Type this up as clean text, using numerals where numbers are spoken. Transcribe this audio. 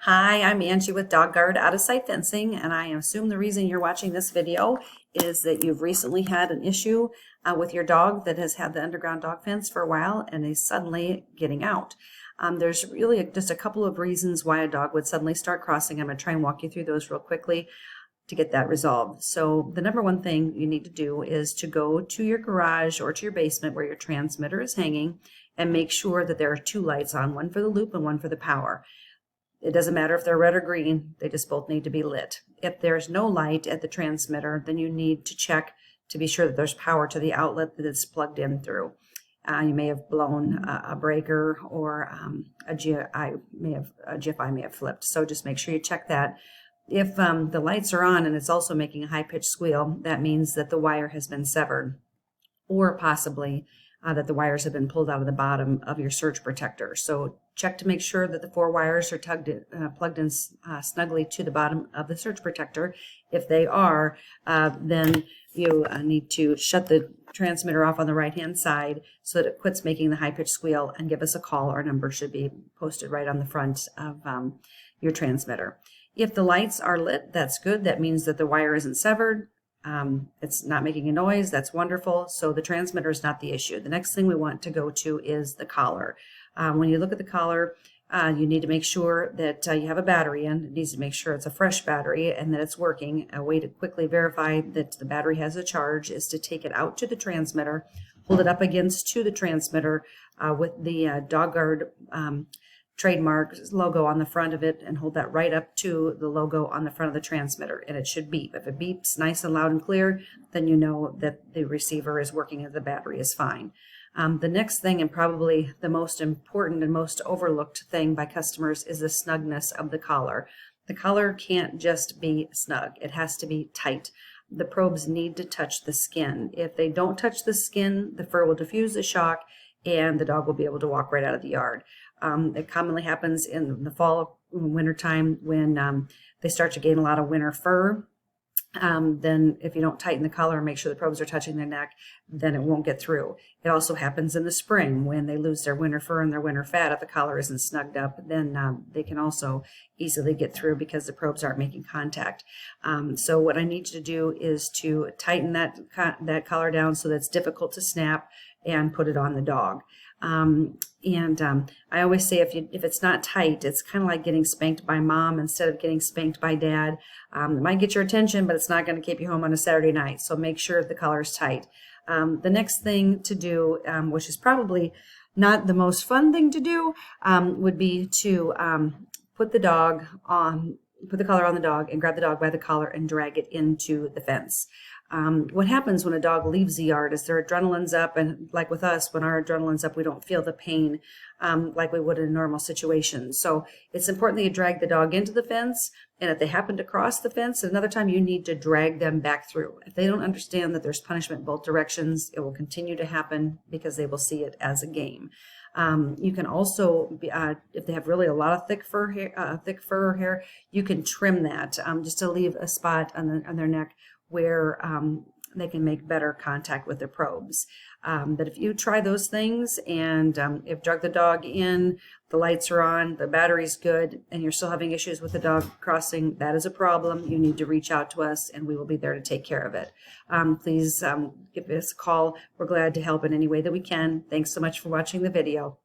Hi, I'm Angie with Dog Guard Out of Sight Fencing, and I assume the reason you're watching this video is that you've recently had an issue with your dog that has had the underground dog fence for a while and is suddenly getting out. There's really just a couple of reasons why a dog would suddenly start crossing. I'm going to try and walk you through those real quickly to get that resolved. So the number one thing you need to do is to go to your garage or to your basement where your transmitter is hanging and make sure that there are two lights on, one for the loop and one for the power. It doesn't matter if they're red or green, they just both need to be lit. If there's no light at the transmitter, then you need to check to be sure that there's power to the outlet that it's plugged in through. You may have blown a breaker, or a GFI may have flipped. So just make sure you check that. If the lights are on and it's also making a high-pitched squeal, that means that the wire has been severed, or possibly that the wires have been pulled out of the bottom of your surge protector. So check to make sure that the four wires are plugged in snugly to the bottom of the surge protector. If they are, then you need to shut the transmitter off on the right-hand side so that it quits making the high-pitched squeal, and give us a call. Our number should be posted right on the front of your transmitter. If the lights are lit, that's good. That means that the wire isn't severed. It's not making a noise. That's wonderful. So the transmitter is not the issue. The next thing we want to go to is the collar. When you look at the collar, you need to make sure that you have a battery in. It needs to make sure it's a fresh battery and that it's working. A way to quickly verify that the battery has a charge is to take it out to the transmitter, hold it up against to the transmitter with the Dog Guard trademark logo on the front of it, and hold that right up to the logo on the front of the transmitter, and it should beep. If it beeps nice and loud and clear, then you know that the receiver is working and the battery is fine. The next thing, and probably the most important and most overlooked thing by customers, is the snugness of the collar. The collar can't just be snug. It has to be tight. The probes need to touch the skin. If they don't touch the skin, the fur will diffuse the shock and the dog will be able to walk right out of the yard. It commonly happens in the fall, winter time, when they start to gain a lot of winter fur. Then if you don't tighten the collar and make sure the probes are touching their neck, then it won't get through. It also happens in the spring when they lose their winter fur and their winter fat. If the collar isn't snugged up, then they can also easily get through because the probes aren't making contact. So what I need you to do is to tighten that collar down so that it's difficult to snap, and put it on the dog. I always say if it's not tight, it's kind of like getting spanked by mom instead of getting spanked by dad. It might get your attention, but it's not going to keep you home on a Saturday night. So make sure the collar is tight. The next thing to do, which is probably not the most fun thing to do, would be to put the collar on the dog and grab the dog by the collar and drag it into the fence. What happens when a dog leaves the yard is their adrenaline's up, and like with us, when our adrenaline's up, we don't feel the pain like we would in a normal situation. So it's important that you drag the dog into the fence, and if they happen to cross the fence another time, you need to drag them back through. If they don't understand that there's punishment both directions, it will continue to happen because they will see it as a game. You can also, if they have really a lot of thick fur or hair, you can trim that just to leave a spot on their neck where they can make better contact with their probes. But if you try those things, and if drug the dog in, the lights are on, the battery's good, and you're still having issues with the dog crossing, that is a problem. You need to reach out to us and we will be there to take care of it. Please give us a call. We're glad to help in any way that we can. Thanks so much for watching the video.